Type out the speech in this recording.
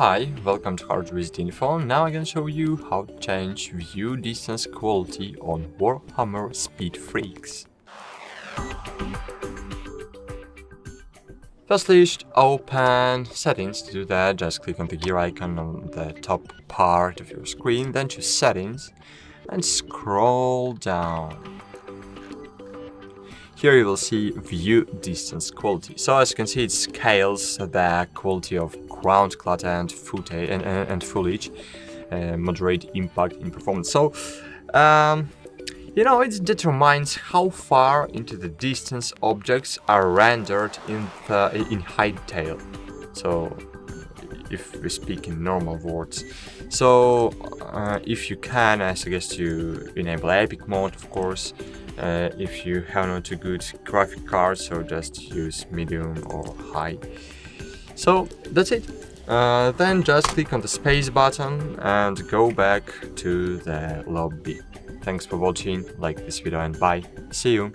Hi, welcome to HardReset.Info. Now I'm gonna show you how to change view distance quality on Warhammer Speed Freeks. Firstly, you should open settings. To do that, just click on the gear icon on the top part of your screen, then choose settings and scroll down. Here you will see view distance quality. So as you can see, it scales the quality of ground clutter and foliage, moderate impact in performance. So, it determines how far into the distance objects are rendered in high detail. So, if we speak in normal words. So, if you can, I suggest you enable epic mode, of course. If you have not a good graphic card, so just use medium or high. So that's it. Then just click on the space button and go back to the lobby. Thanks for watching, like this video and bye. See you.